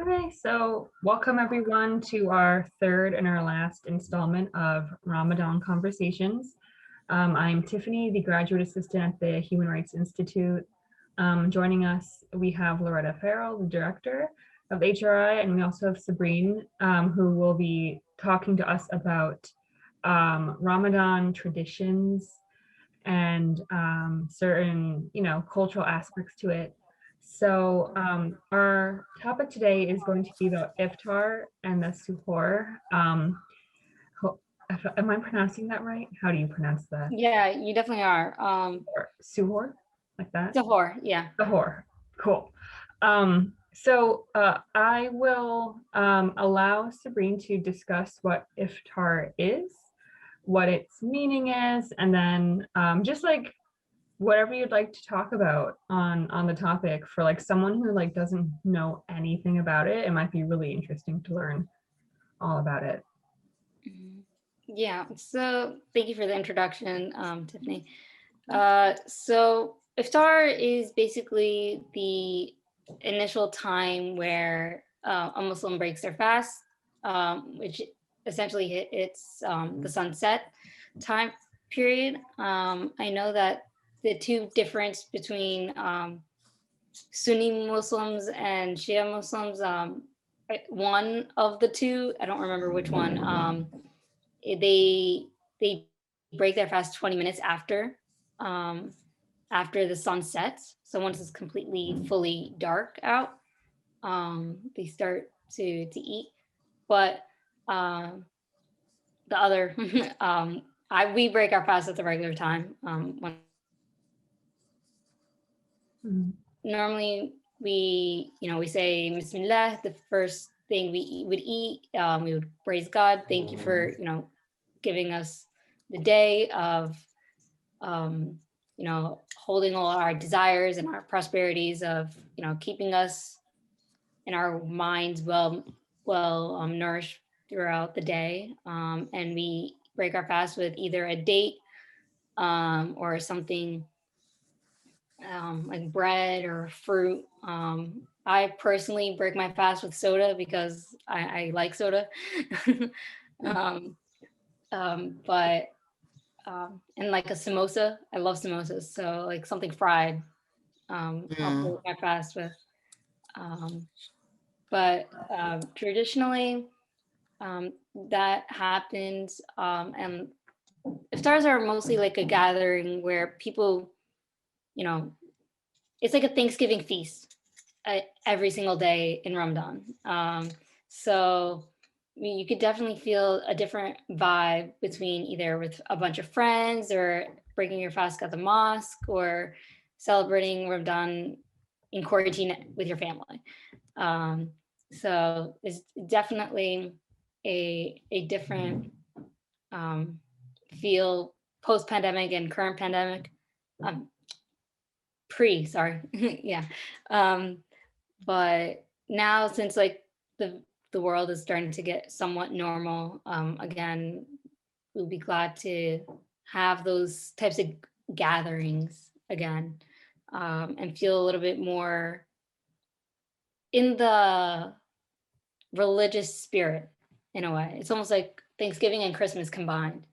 Okay, so welcome everyone to our third and our last installment of Ramadan Conversations. I'm Tiffany, the graduate assistant at the Human Rights Institute. Joining us, we have Lauretta Farrell, the director of HRI, and we also have Sabrine, who will be talking to us about Ramadan traditions and certain, cultural aspects to it. So our topic today is going to be about Iftar and the suhoor. Am I pronouncing that right? How do you pronounce that? Yeah, you definitely are. Or suhoor, like that? Sahur, yeah. Suhoor, cool. I will allow Sabrine to discuss what Iftar is, what its meaning is, and then just like whatever you'd like to talk about on the topic. For like someone who like doesn't know anything about it, it might be really interesting to learn all about it. Yeah, so thank you for the introduction, Tiffany. So Iftar is basically the initial time where a Muslim breaks their fast, which essentially it's the sunset time period. I know that the two difference between Sunni Muslims and Shia Muslims, one of the two, I don't remember which one, they break their fast 20 minutes um, after the sun sets. So once it's completely fully dark out, they start to eat. But the other, we break our fast at the regular time. Normally we say Bismillah, the first thing we would eat. We would praise God. Thank you for, giving us the day of, holding all our desires and our prosperities of, keeping us and our minds well nourished throughout the day. And we break our fast with either a date or something like bread or fruit. I personally break my fast with soda because I like soda. um, but and like a samosa, I love samosas. So like something fried, I'll break my fast with. But traditionally, that happens, and iftars are mostly like a gathering where people, you know, it's like a Thanksgiving feast every single day in Ramadan. So you could definitely feel a different vibe between either with a bunch of friends or breaking your fast at the mosque or celebrating Ramadan in quarantine with your family. So it's definitely a different feel post-pandemic and current pandemic. Sorry. Yeah. But now since like the world is starting to get somewhat normal, again, we'll be glad to have those types of gatherings again, and feel a little bit more in the religious spirit in a way. It's almost like Thanksgiving and Christmas combined,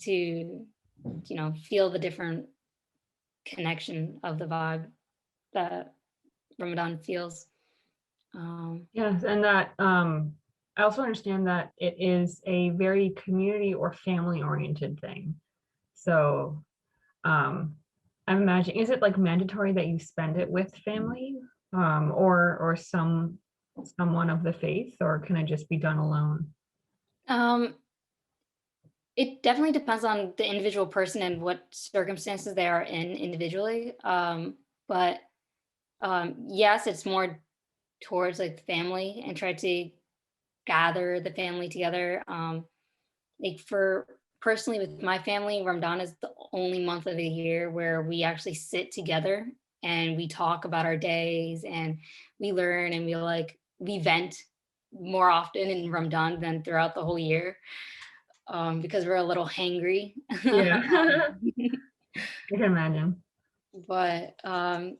to feel the different connection of the vibe that Ramadan feels. Yes, and that I also understand that it is a very community or family oriented thing. So I'm imagining, is it like mandatory that you spend it with family, or someone of the faith, or can it just be done alone? Um, it definitely depends on the individual person and what circumstances they are in individually. But yes, it's more towards like family and try to gather the family together. Like for personally with my family, Ramadan is the only month of the year where we actually sit together and we talk about our days and we learn and we vent more often in Ramadan than throughout the whole year, because we're a little hangry. Yeah. I can imagine. But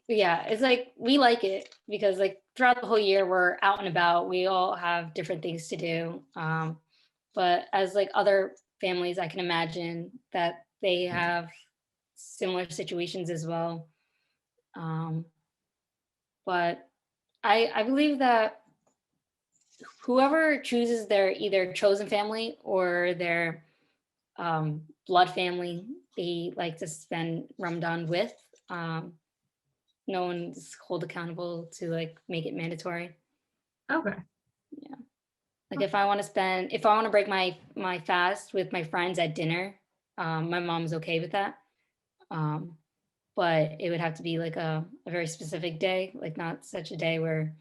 yeah, it's like we like it because like throughout the whole year, we're out and about. We all have different things to do. But as like other families, I can imagine that they have similar situations as well. Um, but I believe that whoever chooses their either chosen family or their blood family they like to spend Ramadan with, um, no one's hold accountable to like make it mandatory. Okay. Yeah. Like if I want to break my fast with my friends at dinner, my mom's okay with that. Um, but it would have to be like a very specific day, like not such a day where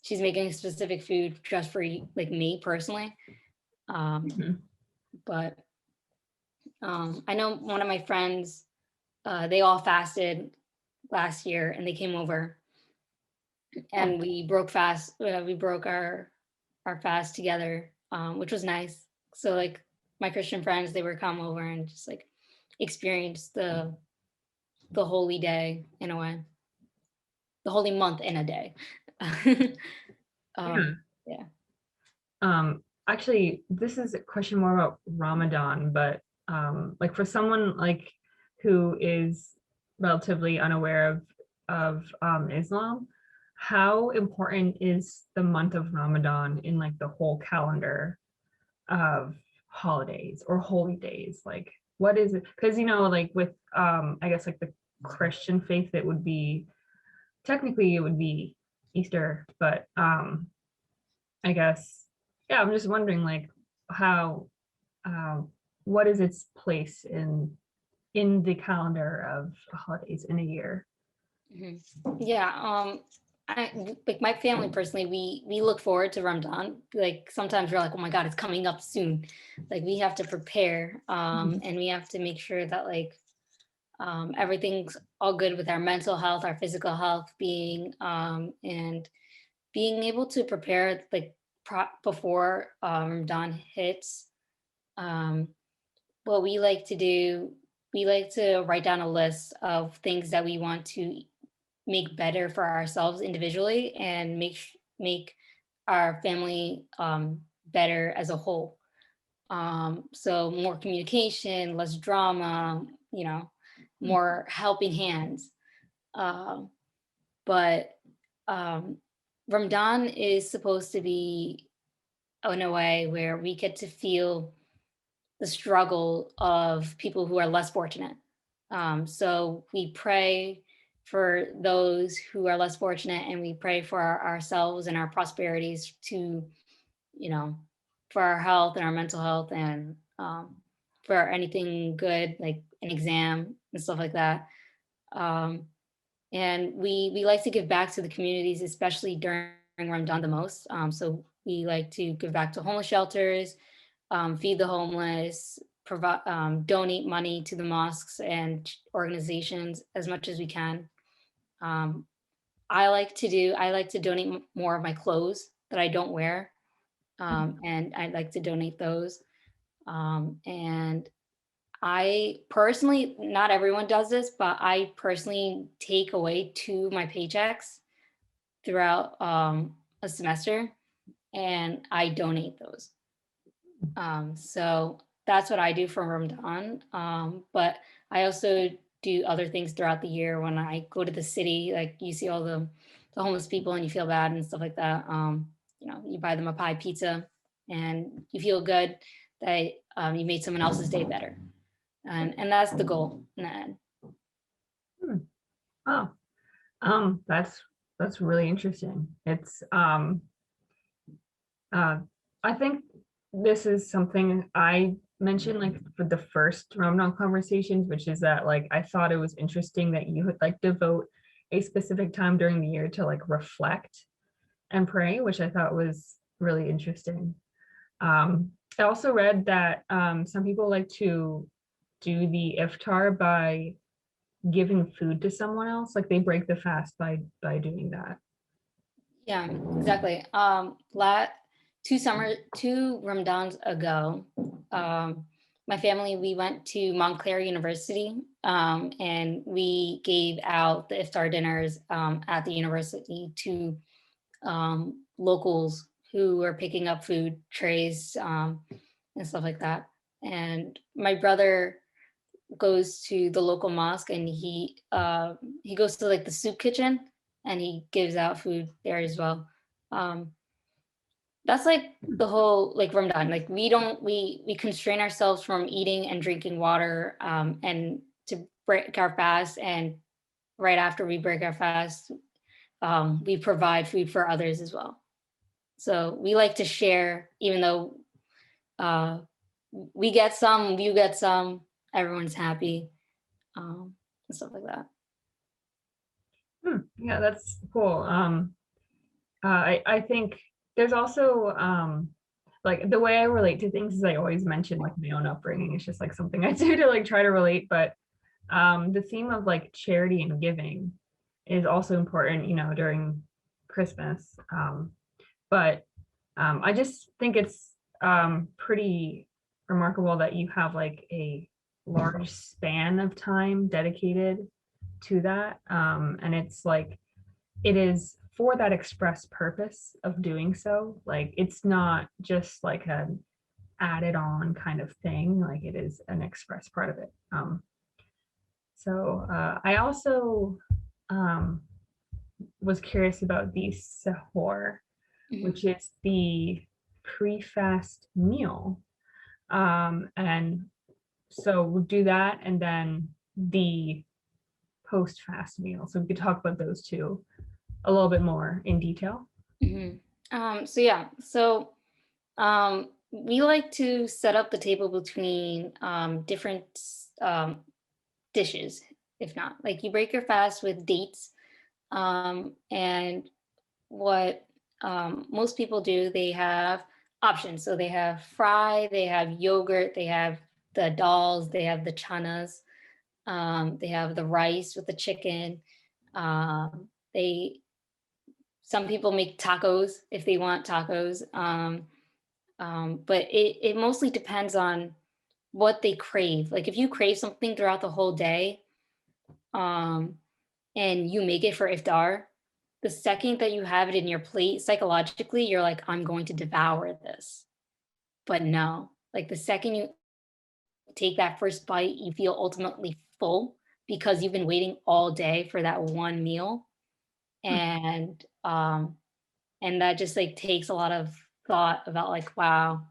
she's making specific food just for like me personally. Mhm. But I know one of my friends, they all fasted last year and they came over Oh, and we broke fast. We broke our fast together, which was nice. So like my Christian friends, they would come over and just like experience the holy day in a way, the holy month in a day. yeah. um, yeah. Actually, this is a question more about Ramadan, but like for someone like who is relatively unaware of Islam, how important is the month of Ramadan in like the whole calendar of holidays or holy days? Like, what is it? Because like with I guess like the Christian faith, it would be technically it would be Easter, but I guess, yeah, I'm just wondering like how, um, what is its place in the calendar of holidays in a year? Mhm. Yeah. Like my family personally, we look forward to Ramadan. Like sometimes we're like, oh my God, it's coming up soon. Like we have to prepare, Mhm. and we have to make sure that like everything's all good with our mental health, our physical health being, and being able to prepare like before Ramadan hits. Um, what we like to do, we like to write down a list of things that we want to make better for ourselves individually and make our family better as a whole. So more communication, less drama, you know, more helping hands. Um, but um, Ramadan is supposed to be in a way where we get to feel the struggle of people who are less fortunate. So we pray for those who are less fortunate, and we pray for ourselves and our prosperities to, you know, for our health and our mental health, and for anything good like an exam and stuff like that. Um, and we like to give back to the communities, especially during Ramadan the most. So we like to give back to homeless shelters, feed the homeless, provide, donate money to the mosques and organizations as much as we can. Um, I like to donate more of my clothes that I don't wear, and I'd like to donate those. And I personally, not everyone does this, but I personally take away 2 of my paychecks throughout a semester, and I donate those. So that's what I do for Ramadan. But I also do other things throughout the year when I go to the city, like you see all the homeless people and you feel bad and stuff like that. You buy them a pie pizza and you feel good that you made someone else's day better. And that's the goal in the end. Hmm. Oh, that's really interesting. It's uh I think this is something I mentioned like for the first Ramadan conversations, which is that like I thought it was interesting that you would like devote a specific time during the year to like reflect and pray, which I thought was really interesting. I also read that some people like to do the iftar by giving food to someone else, like they break the fast by doing that. Yeah, exactly. 2 Ramadans ago, my family, we went to Montclair University, and we gave out the iftar dinners at the university to locals who are picking up food trays and stuff like that. And my brother goes to the local mosque, and he goes to like the soup kitchen, and he gives out food there as well. That's like the whole like Ramadan. Like we constrain ourselves from eating and drinking water, and to break our fast. And right after we break our fast, we provide food for others as well. So we like to share, even though we get some, you get some, everyone's happy, and stuff like that. Yeah, that's cool. I think there's also like the way I relate to things is I always mention like my own upbringing. It's just like something I do to like try to relate. But the theme of like charity and giving is also important, you know, during Christmas. But I just think it's pretty remarkable that you have like a large span of time dedicated to that. And it's like, it is for that express purpose of doing so. Like, it's not just like an added on kind of thing, like it is an express part of it. So I also was curious about the sahur, which is the pre-fast meal. And so we'll do that, and then the post-fast meal. So we could talk about those two a little bit more in detail. So we like to set up the table between different dishes. If not, like you break your fast with dates, and what most people do, they have options. So they have fry, they have yogurt, they have the dals, they have the chanas, they have the rice with the chicken. They Some people make tacos if they want tacos, but it mostly depends on what they crave. Like if you crave something throughout the whole day, and you make it for iftar, the second that you have it in your plate, psychologically, you're like, I'm going to devour this. But no, like the second you take that first bite, you feel ultimately full because you've been waiting all day for that one meal. And that just like takes a lot of thought about like, wow,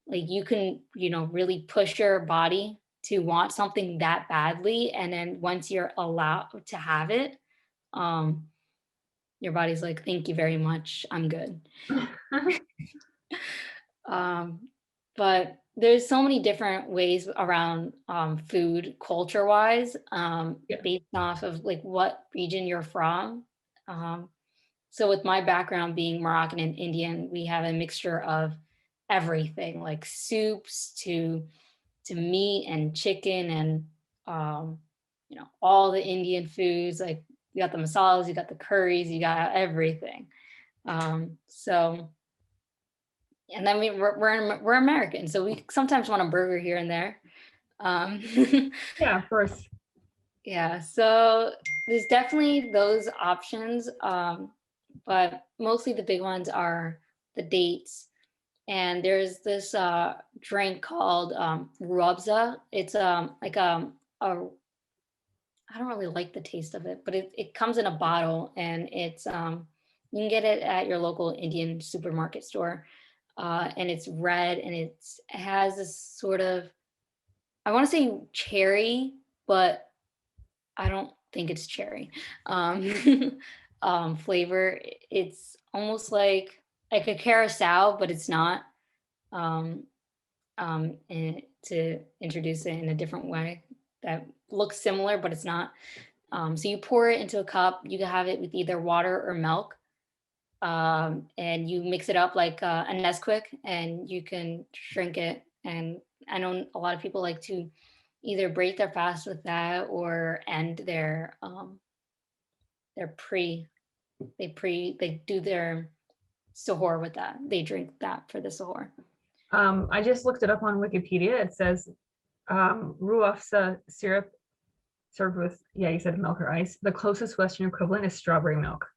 like you can, really push your body to want something that badly. And then once you're allowed to have it, your body's like, thank you very much, I'm good. But there's so many different ways around food culture wise, based off of like what region you're from. So with my background being Moroccan and Indian, we have a mixture of everything, like soups to meat and chicken and all the Indian foods. Like you got the masalas, you got the curries, you got everything. So, and then we're American, so we sometimes want a burger here and there. Yeah, of course. Yeah, so there's definitely those options, but mostly the big ones are the dates. And there's this drink called Rubza. It's like a I don't really like the taste of it, but it comes in a bottle, and it's you can get it at your local Indian supermarket store, and it's red, and it has this sort of, I want to say cherry, but I don't think it's cherry flavor. It's almost like a carousel, but it's not. And to introduce it in a different way that looks similar, but it's not. So you pour it into a cup. You can have it with either water or milk, and you mix it up like a Nesquik, and you can drink it. And I know a lot of people like to either break their fast with that or end their they do their sahur with that. They drink that for the sahur. I just looked it up on Wikipedia. It says ruafsa syrup served with, yeah, you said milk or ice. The closest Western equivalent is strawberry milk.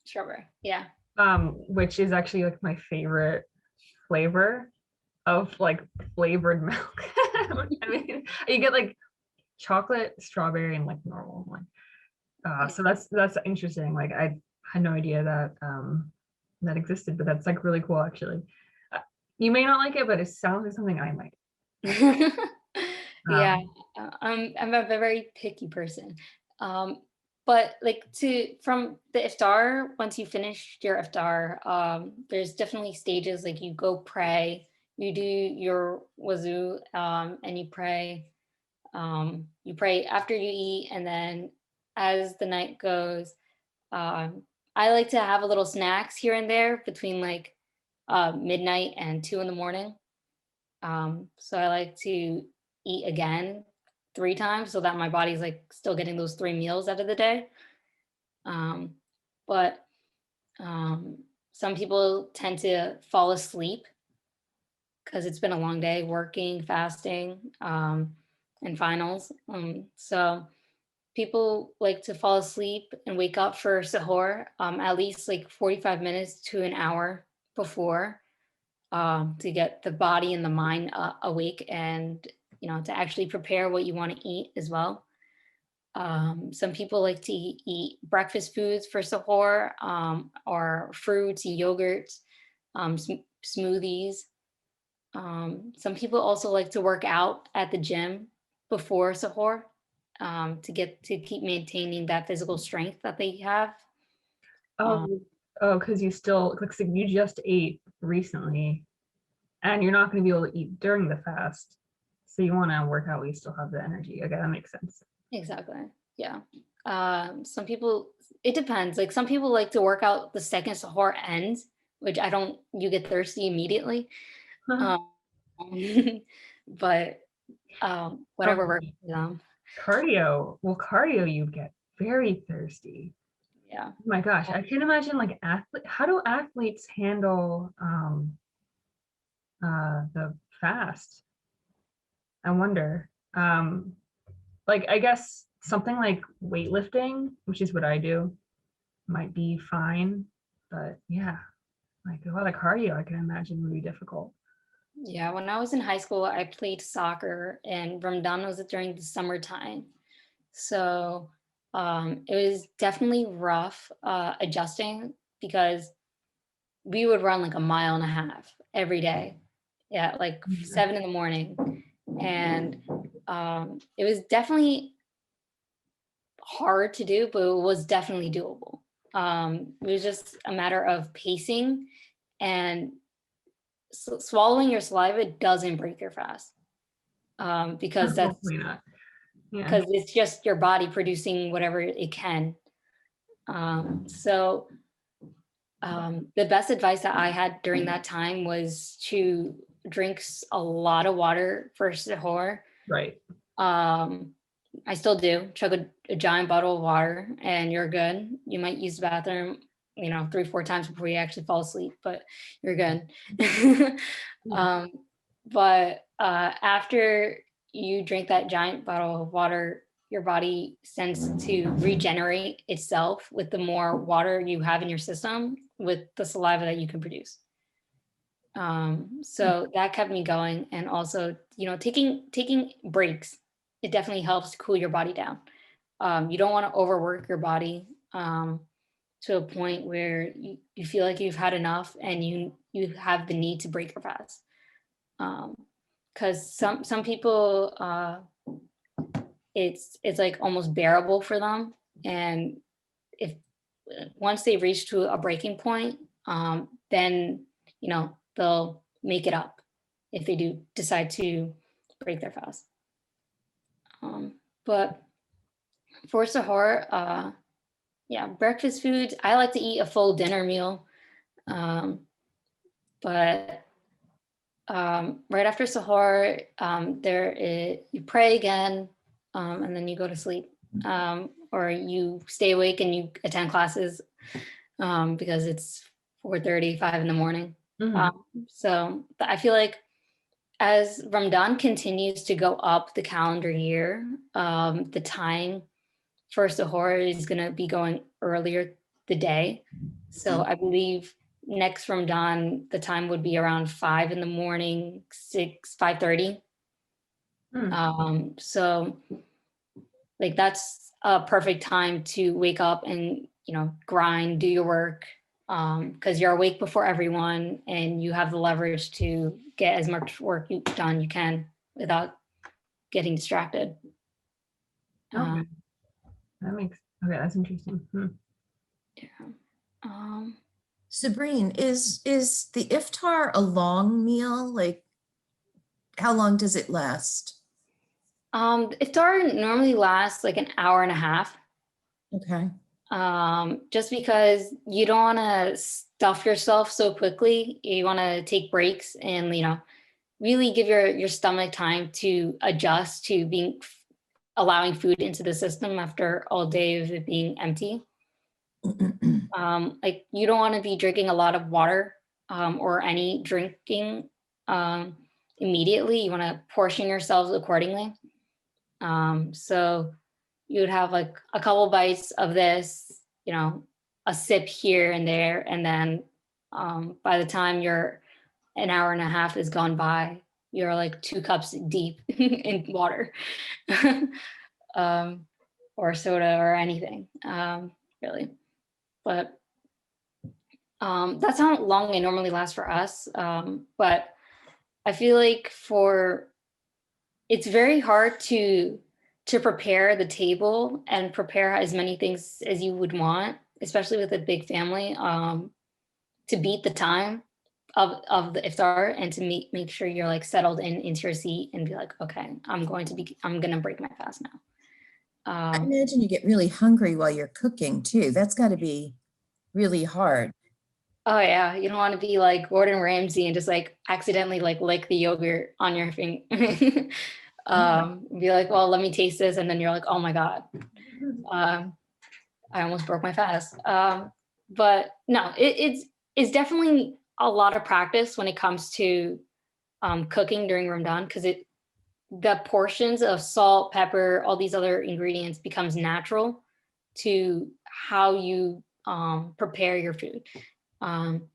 Strawberry. Yeah. Which is actually like my favorite flavor of like flavored milk. I mean, you get like chocolate, strawberry, and like normal one. So that's interesting. Like I had no idea that that existed, but that's like really cool actually. Uh, you may not like it, but it sounds like something I might. Yeah, Um, I'm a very picky person. But like from the iftar, once you finish your iftar, there's definitely stages like you go pray, you do your wuzu, and you pray after you eat, and then as the night goes, I like to have a little snacks here and there between like midnight and 2 in the morning. So I like to eat again 3 times so that my body's like still getting those 3 meals out of the day. Um, but um, some people tend to fall asleep because it's been a long day working, fasting, and finals. So people like to fall asleep and wake up for sahur at least like 45 minutes to an hour before, to get the body and the mind awake, and to actually prepare what you want to eat as well. Some people like to eat breakfast foods for sahur, or fruits, yogurts, smoothies. Some people also like to work out at the gym before sahur, to keep maintaining that physical strength that they have. Um, oh, oh, because you still looks like you just ate recently, and you're not going to be able to eat during the fast. So you want to work out while you still have the energy. Okay, that makes sense. exactly. Yeah. Some people, it depends. Like some people like to work out the second sahur ends, which I don't. You get thirsty immediately. Um, but whatever works Um, for them. cardio. Well, cardio, you get very thirsty. Yeah. Oh my gosh, I can't imagine like athlete. How do athletes handle the fast? I wonder. Like I guess something like weightlifting, which is what I do, might be fine. But yeah, like a lot of cardio, I can imagine would be difficult. Yeah, when I was in high school, I played soccer, and Ramadan was during the summertime. So it was definitely rough adjusting because we would run like a mile and a half every day. Yeah, like Mhm. 7 in the morning. And it was definitely hard to do, but it was definitely doable. It was just a matter of pacing, and swallowing your saliva doesn't break your fast, because Hopefully not. Yeah. it's just your body producing whatever it can. So the best advice that I had during that time was to drink a lot of water for sahur. Right. Um, I still do. Chug a giant bottle of water, and you're good. You might use the bathroom, 3, 4 times before you actually fall asleep, but you're good. Yeah. um, but after you drink that giant bottle of water, your body tends to regenerate itself with the more water you have in your system, with the saliva that you can produce. So that kept me going, and also, taking breaks, it definitely helps cool your body down. You don't want to overwork your body, to a point where you feel like you've had enough and you have the need to break your fast. Because some people, it's like almost bearable for them, and if once they reach to a breaking point, then they'll make it up if they do decide to break their fast. But for sahur, yeah, breakfast foods. I like to eat a full dinner meal, um, but right after sahur, you pray again, and then you go to sleep, or you stay awake and you attend classes, because it's 4:30, 5 in the morning. Mhm. So I feel like as Ramadan continues to go up the calendar year, the time for sahur is going to be going earlier the day. So I believe next Ramadan, the time would be around 5 in the morning, 5:30. So like that's a perfect time to wake up and, grind, do your work, because you're awake before everyone and you have the leverage to get as much work done you can without getting distracted. Okay. That's interesting. Yeah. Sabrine, is the iftar a long meal? Like, how long does it last? Iftar normally lasts like an hour and a half. Okay. Just because you don't want to stuff yourself so quickly. You want to take breaks and, really give your stomach time to adjust to allowing food into the system after all day of it being empty. Like you don't want to be drinking a lot of water or any drinking immediately. You want to portion yourselves accordingly. So you would have like a couple bites of this, a sip here and there. And then by the time an hour and a half is gone by, you're like 2 cups deep in water or soda or anything, really. But that's how long it normally lasts for us. But I feel like it's very hard to prepare the table and prepare as many things as you would want, especially with a big family, to beat the time of the iftar and to make sure you're like settled into your seat and be like, okay, I'm gonna break my fast now. I imagine you get really hungry while you're cooking too. That's got to be really hard. Oh yeah, you don't want to be like Gordon Ramsay and just like accidentally like lick the yogurt on your finger. Be like, well, let me taste this, and then you're like, oh my god, I almost broke my fast. But no, it's definitely a lot of practice when it comes to cooking during Ramadan, because the portions of salt, pepper, all these other ingredients becomes natural to how you prepare your food. And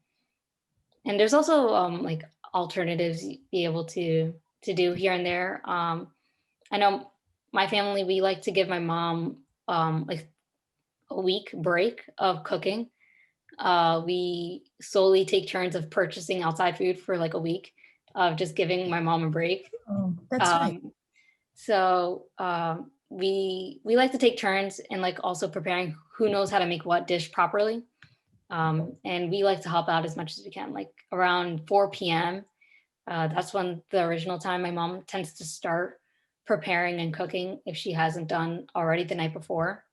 there's also like alternatives you'd be able to do here and there. I know my family, we like to give my mom like a week break of cooking. We solely take turns of purchasing outside food for like a week of just giving my mom a break. Oh, that's right. So we like to take turns and like also preparing who knows how to make what dish properly. And we like to help out as much as we can, like around 4 p.m. That's when the original time my mom tends to start preparing and cooking if she hasn't done already the night before.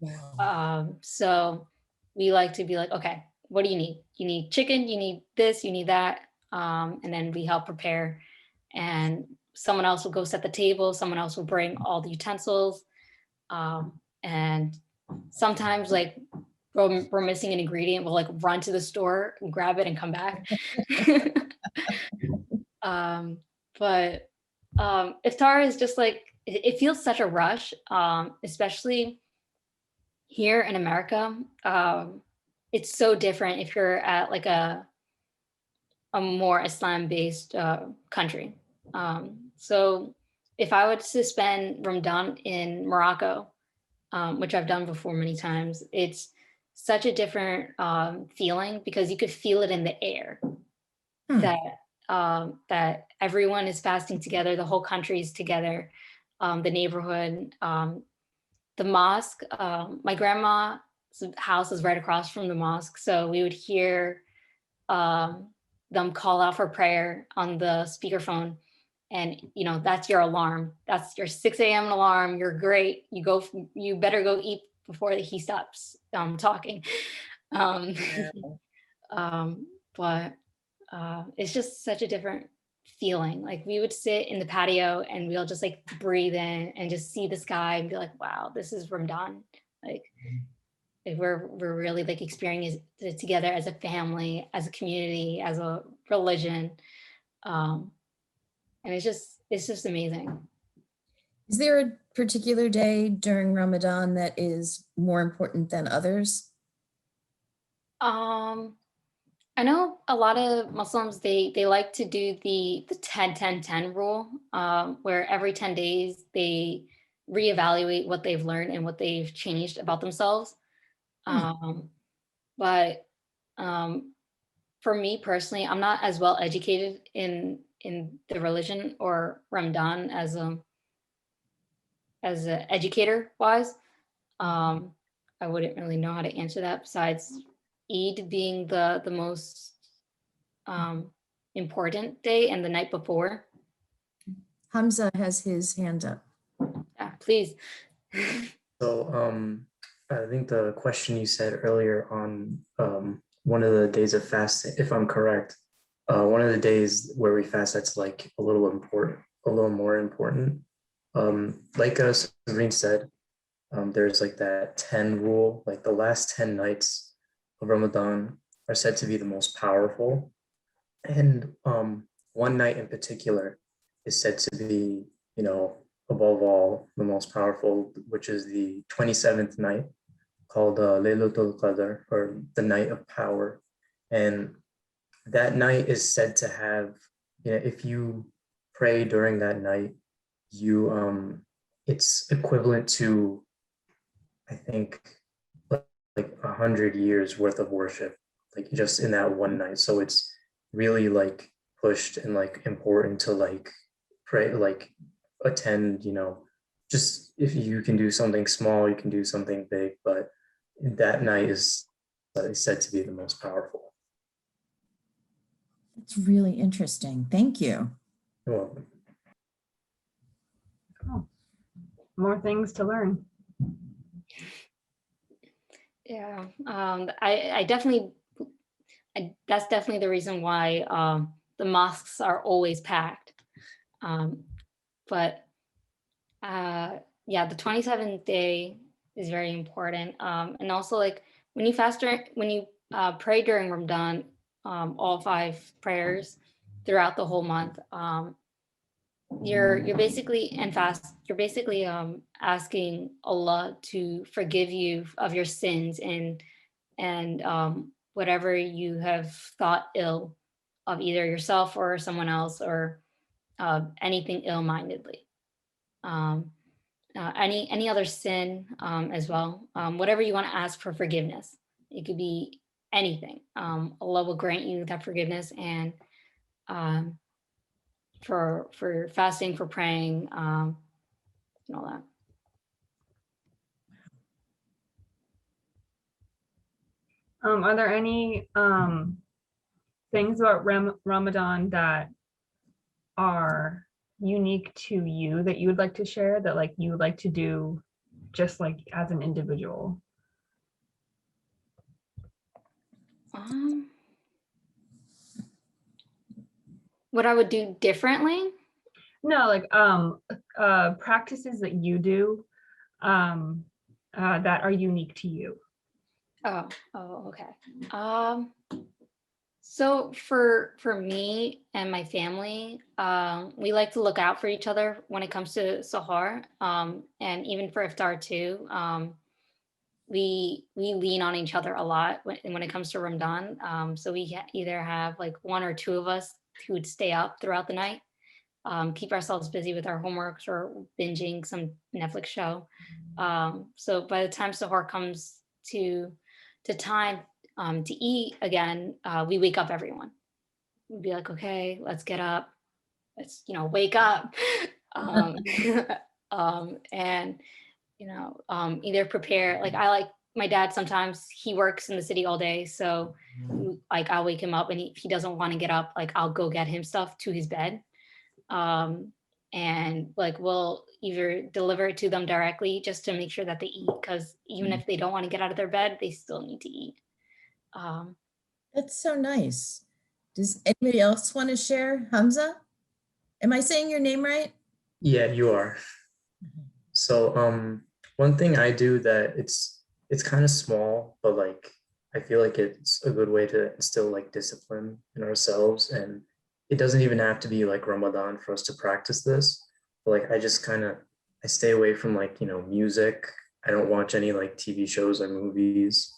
Wow. So we like to be like, okay, what do you need? You need chicken, you need this, you need that. And then we help prepare, and someone else will go set the table. Someone else will bring all the utensils. And sometimes like we're missing an ingredient, we'll like run to the store and grab it and come back. But iftar is just like, it feels such a rush, especially here in America. It's so different if you're at like a more Islam-based country. So if I were to spend Ramadan in Morocco, which I've done before many times, it's such a different feeling, because you could feel it in the air that everyone is fasting together, the whole country is together, the neighborhood, the mosque. My grandma's house is right across from the mosque, so we would hear them call out for prayer on the speakerphone, and that's your alarm. That's your 6 a.m. alarm. You're great. You better go eat before he stops talking. But it's just such a different feeling. Like we would sit in the patio and we'll just like breathe in and just see the sky and be like, wow, this is Ramadan. Like we're really like experiencing it together as a family, as a community, as a religion. And it's just amazing. Is there a particular day during Ramadan that is more important than others? I know a lot of Muslims, they like to do the 10-10-10 rule, where every 10 days they reevaluate what they've learned and what they've changed about themselves. Hmm. But um, for me personally, I'm not as well educated in the religion or Ramadan as an educator wise. Um, I wouldn't really know how to answer that besides Eid being the most um, important day and the night before. Hamza has his hand up. Yeah, please. So I think the question you said earlier on one of the days of fasting, if I'm correct, one of the days where we fast that's like a little important, a little more important. Like Sabrine said, there's like that 10 rule, like the last 10 nights of Ramadan are said to be the most powerful. And one night in particular is said to be, you know, above all, the most powerful, which is the 27th night called Laylatul Qadr, or the night of power. And that night is said to have, you know, if you pray during that night, you it's equivalent to, I think, like 100 years worth of worship, like just in that one night. So it's really like pushed and like important to like pray, like attend, you know, just if you can do something small, you can do something big, but that night is said to be the most powerful. That's really interesting. Thank you. You're welcome. Cool. More things to learn. Yeah, I definitely, that's definitely the reason why the mosques are always packed. But yeah, the 27th day is very important. And also like when you when you pray during Ramadan, all 5 prayers throughout the whole month, you're basically you're basically asking Allah to forgive you of your sins and whatever you have thought ill of either yourself or someone else or anything ill-mindedly. Any other sin as well, whatever you want to ask for forgiveness. It could be anything. Allah will grant you that forgiveness, and for fasting, for praying, and all that. Are there any things about Ramadan that are unique to you that you would like to share, that like you would like to do just like as an individual? What I would do differently? No, like practices that you do that are unique to you. Oh, okay. So for me and my family, we like to look out for each other when it comes to Sahar, and even for Iftar too. We lean on each other a lot when it comes to Ramadan. So we either have like 1 or 2 of us who would stay up throughout the night, keep ourselves busy with our homeworks or binging some Netflix show. So by the time Sahar comes to time to eat again, we wake up everyone. We'd be like, okay, let's get up. Let's, wake up. And, either prepare, like my dad, sometimes he works in the city all day. So like I'll wake him up, and if he doesn't want to get up, like I'll go get him stuff to his bed. And like we'll either deliver it to them directly just to make sure that they eat, because even if they don't want to get out of their bed, they still need to eat. That's so nice. Does anybody else want to share? Hamza? Am I saying your name right? Yeah, you are. So one thing I do that it's kind of small, but like I feel like it's a good way to instill like discipline in ourselves, and it doesn't even have to be like Ramadan for us to practice this. But like I just I stay away from like, you know, music. I don't watch any like TV shows or movies.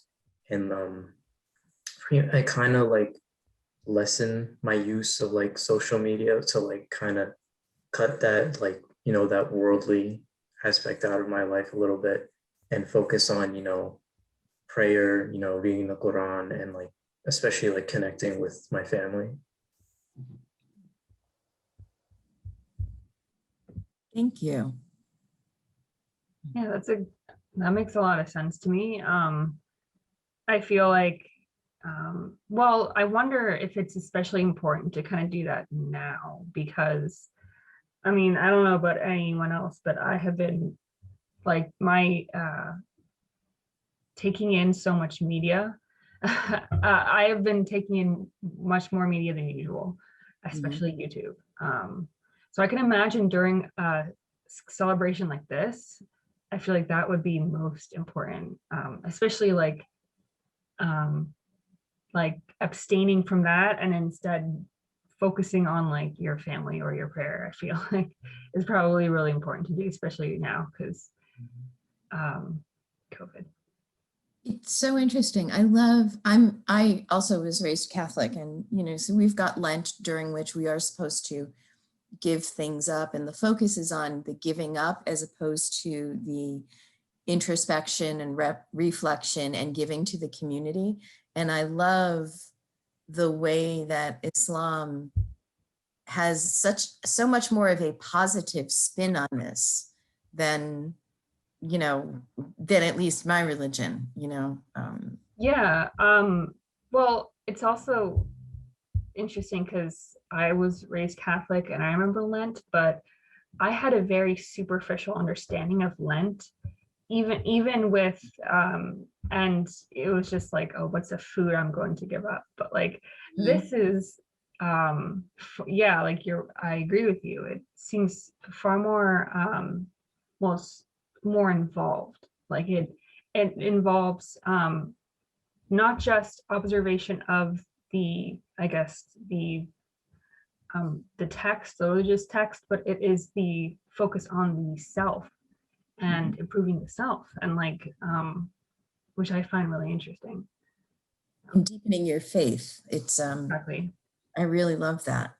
And I kind of like lessen my use of like social media to like kind of cut that like, that worldly aspect out of my life a little bit and focus on, prayer, reading the Quran and like, especially like connecting with my family. Thank you. Yeah, that makes a lot of sense to me. I feel like, well, I wonder if it's especially important to kind of do that now, because I mean, I don't know about anyone else, but I have been like taking in so much media. I have been taking in much more media than usual, especially YouTube. So I can imagine during a celebration like this, I feel like that would be most important, especially like abstaining from that and instead focusing on like your family or your prayer. I feel like is probably really important to do, especially now because COVID. It's so interesting. I also was raised Catholic, and so we've got Lent, during which we are supposed to give things up, and the focus is on the giving up as opposed to the introspection and reflection and giving to the community. And I love the way that Islam has so much more of a positive spin on this than at least my religion, Yeah. Well, it's also interesting because I was raised Catholic and I remember Lent, but I had a very superficial understanding of Lent, even with and it was just like, oh, what's a food I'm going to give up? But like this is yeah, like I agree with you. It seems far more more involved. Like it involves not just observation of the, I guess, the text, the religious text, but it is the focus on the self and improving the self, and like which I find really interesting. And deepening your faith. It's Exactly. I really love that.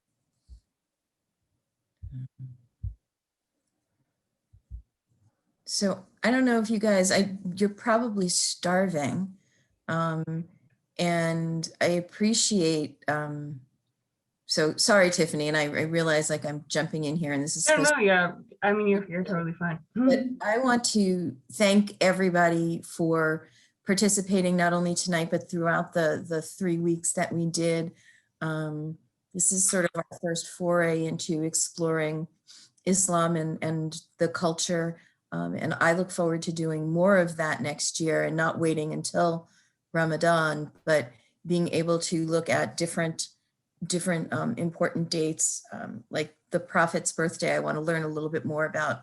So I don't know if you guys, you're probably starving. And I appreciate, so sorry, Tiffany, and I realize like I'm jumping in here and this is No, yeah. I mean, you're totally fine. But I want to thank everybody for participating not only tonight, but throughout the 3 weeks that we did. This is sort of our first foray into exploring Islam and the culture. And I look forward to doing more of that next year and not waiting until Ramadan, but being able to look at different important dates, like the Prophet's birthday. I want to learn a little bit more about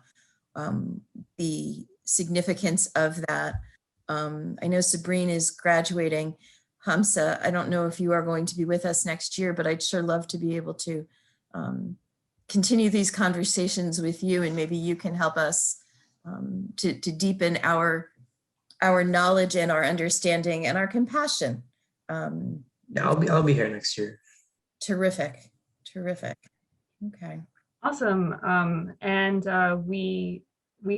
the significance of that. I know Sabrine is graduating. Hamza, I don't know if you are going to be with us next year, but I'd sure love to be able to continue these conversations with you, and maybe you can help us to deepen our knowledge and our understanding and our compassion. Yeah, I'll be here next year. Terrific. Okay. Awesome. And we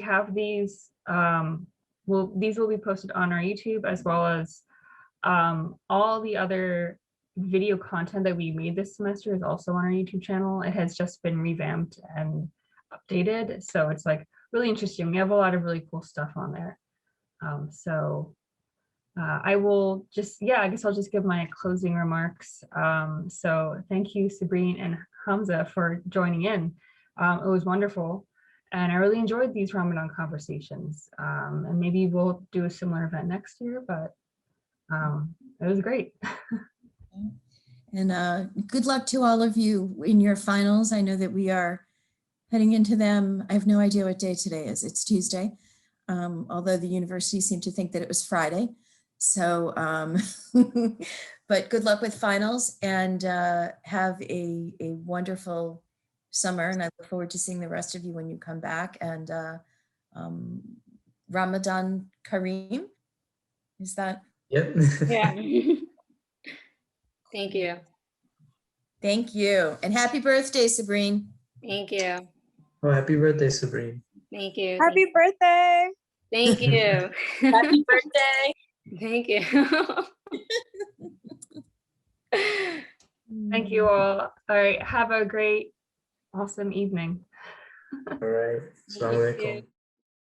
have these, these will be posted on our YouTube, as well as all the other video content that we made this semester is also on our YouTube channel. It has just been revamped and updated, so it's like really interesting. We have a lot of really cool stuff on there. I will just, I guess I'll just give my closing remarks. So thank you, Sabrine and Hamza, for joining in. It was wonderful. And I really enjoyed these Ramadan conversations. And maybe we'll do a similar event next year, but it was great. And good luck to all of you in your finals. I know that we are heading into them. I have no idea what day today is. It's Tuesday, although the university seemed to think that it was Friday. So, but good luck with finals, and have a wonderful summer. And I look forward to seeing the rest of you when you come back. And Ramadan Kareem, is that? Yep. Yeah. Thank you. Thank you. And happy birthday, Sabrine. Thank you. Oh, happy birthday, Sabrine. Thank you. Happy birthday. Thank you. Happy birthday. Thank you. Thank you all. All right. Have a great, awesome evening. All right. Assalamu alaikum.